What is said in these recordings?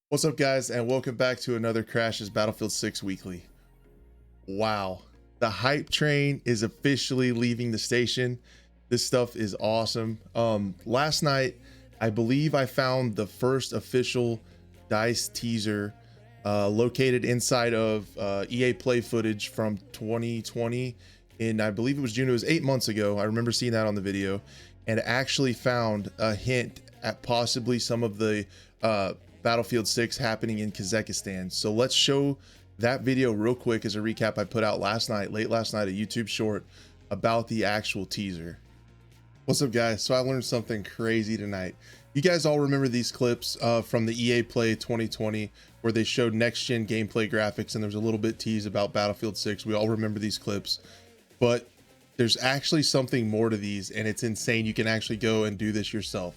What's up, guys, and welcome back to another Crash's Battlefield 6 Weekly. Wow, the hype train is officially leaving the station. This stuff is awesome. Last night, I believe I found the first official DICE teaser located inside of EA Play footage from 2020. And I believe it was June. It was 8 months ago. I remember seeing that on the video, and actually found a hint at possibly some of the Battlefield 6 happening in Kazakhstan. So let's show that video real quick as a recap I put out late last night, a YouTube short about the actual teaser. What's up, guys? So I learned something crazy tonight. You guys all remember these clips from the EA Play 2020 where they showed next-gen gameplay graphics and there's a little bit tease about Battlefield 6. We all remember these clips, but there's actually something more to these, and it's insane. You can actually go and do this yourself.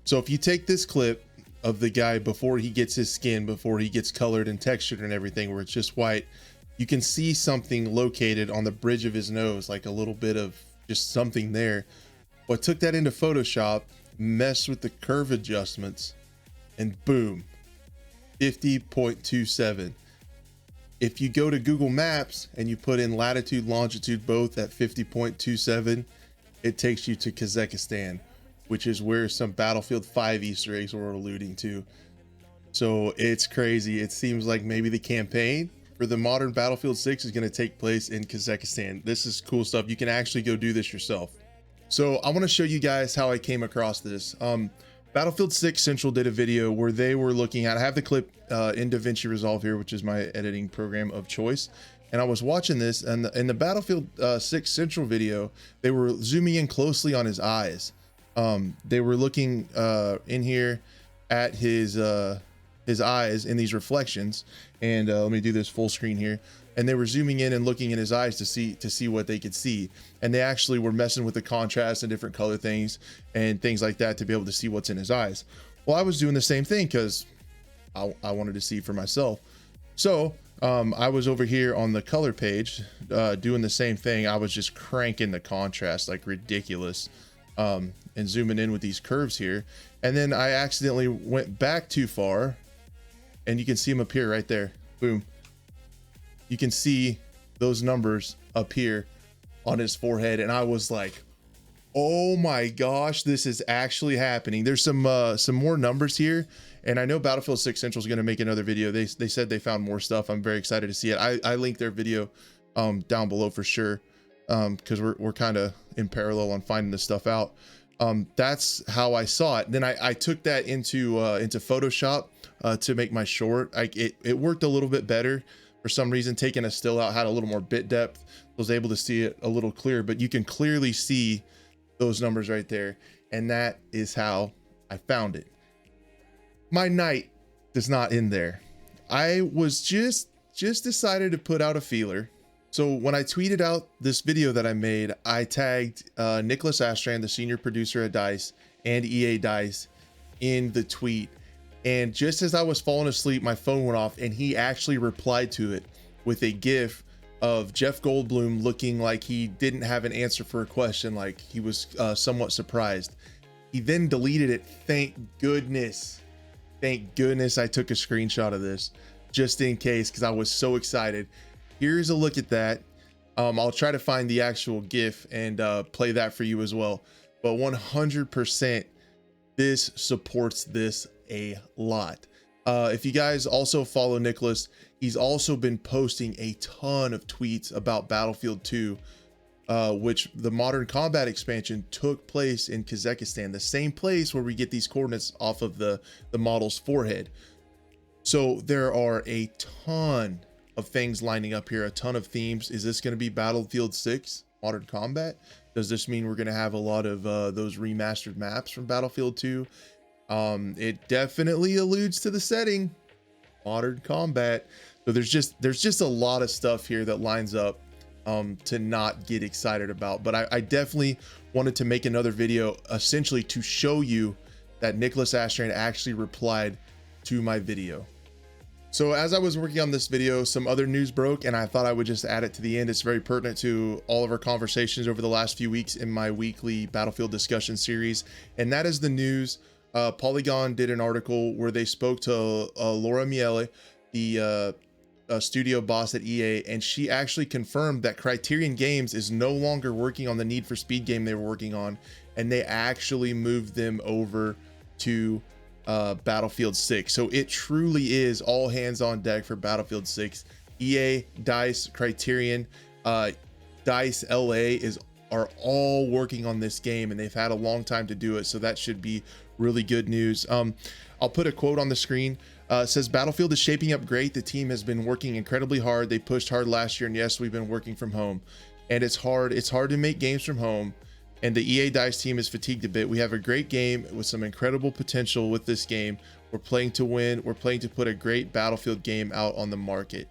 So if you take this clip of the guy before he gets his skin, before he gets colored and textured and everything, where it's just white, you can see something located on the bridge of his nose, like a little bit of just something there. But took that into Photoshop, messed with the curve adjustments, and boom, 50.27. If you go to Google Maps and you put in latitude, longitude, both at 50.27, it takes you to Kazakhstan, which is where some Battlefield 5 Easter eggs were alluding to. So it's crazy. It seems like maybe the campaign for the modern Battlefield 6 is going to take place in Kazakhstan. This is cool stuff. You can actually go do this yourself. So I want to show you guys how I came across this. Battlefield 6 Central did a video where they were looking at, I have the clip in DaVinci Resolve here, which is my editing program of choice. And I was watching this, and in the Battlefield 6 Central video, they were zooming in closely on his eyes. They were looking in here at his eyes in these reflections, and let me do this full screen here, and they were zooming in and looking in his eyes to see what they could see, and they actually were messing with the contrast and different color things and things like that to be able to see what's in his eyes. Well, I was doing the same thing because I wanted to see for myself. So I was over here on the color page doing the same thing. I was just cranking the contrast like ridiculous, and zooming in with these curves here, and then I accidentally went back too far, and you can see them up here right there. Boom, you can see those numbers up here on his forehead, and I was like, oh my gosh, this is actually happening. There's some more numbers here, and I know Battlefield 6 Central is going to make another video. They said they found more stuff. I'm very excited to see it. I linked their video down below for sure, because we're kind of in parallel on finding this stuff out. That's how I saw it. Then I took that into Photoshop to make my short. It worked a little bit better for some reason. Taking a still out had a little more bit depth, was able to see it a little clearer, but you can clearly see those numbers right there, and that is how I found it. My night does not end there. I was just decided to put out a feeler. So when I tweeted out this video that I made, I tagged Nicholas Astrand, the senior producer at DICE, and EA DICE in the tweet. And just as I was falling asleep, my phone went off, and he actually replied to it with a GIF of Jeff Goldblum looking like he didn't have an answer for a question, like he was somewhat surprised. He then deleted it. Thank goodness I took a screenshot of this just in case, because I was so excited. Here's a look at that. I'll try to find the actual GIF and play that for you as well. But 100%, this supports this a lot. If you guys also follow Nicholas, he's also been posting a ton of tweets about Battlefield 2, which the Modern Combat expansion took place in Kazakhstan, the same place where we get these coordinates off of the model's forehead. So there are a ton of things lining up here, a ton of themes. Is this going to be Battlefield 6 Modern Combat? Does this mean we're going to have a lot of those remastered maps from Battlefield 2? It definitely alludes to the setting, Modern Combat. So there's just a lot of stuff here that lines up to not get excited about. But I definitely wanted to make another video essentially to show you that Nicholas Astrand actually replied to my video. So as I was working on this video, some other news broke, and I thought I would just add it to the end. It's very pertinent to all of our conversations over the last few weeks in my weekly Battlefield discussion series. And that is the news Polygon did an article where they spoke to Laura Miele, the studio boss at EA, and she actually confirmed that Criterion Games is no longer working on the Need for Speed game they were working on, and they actually moved them over to Battlefield 6. So it truly is all hands on deck for Battlefield 6. EA, DICE, Criterion, DICE LA are all working on this game, and they've had a long time to do it, so that should be really good news. I'll put a quote on the screen. It says, Battlefield is shaping up great. The team has been working incredibly hard. They pushed hard last year, and yes, we've been working from home, and it's hard to make games from home, and the EA DICE team is fatigued a bit. We have a great game with some incredible potential with this game. We're playing to win. We're playing to put a great Battlefield game out on the market.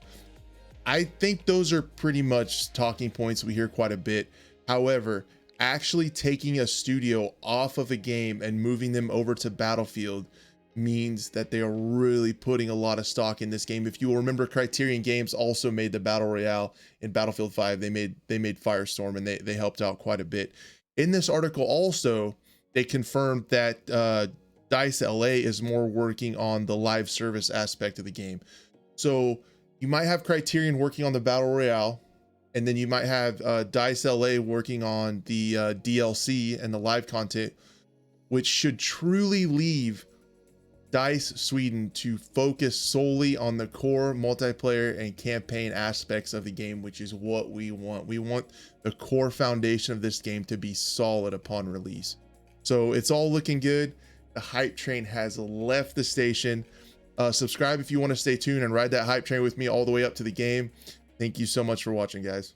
I think those are pretty much talking points we hear quite a bit. However, actually taking a studio off of a game and moving them over to Battlefield means that they are really putting a lot of stock in this game. If you will remember, Criterion Games also made the Battle Royale in Battlefield 5. They made Firestorm, and they helped out quite a bit. In this article also, they confirmed that DICE LA is more working on the live service aspect of the game. So you might have Criterion working on the Battle Royale, and then you might have DICE LA working on the DLC and the live content, which should truly leave DICE Sweden to focus solely on the core multiplayer and campaign aspects of the game, which is what we want. We want the core foundation of this game to be solid upon release. So it's all looking good. The hype train has left the station. Subscribe if you want to stay tuned and ride that hype train with me all the way up to the game. Thank you so much for watching, guys.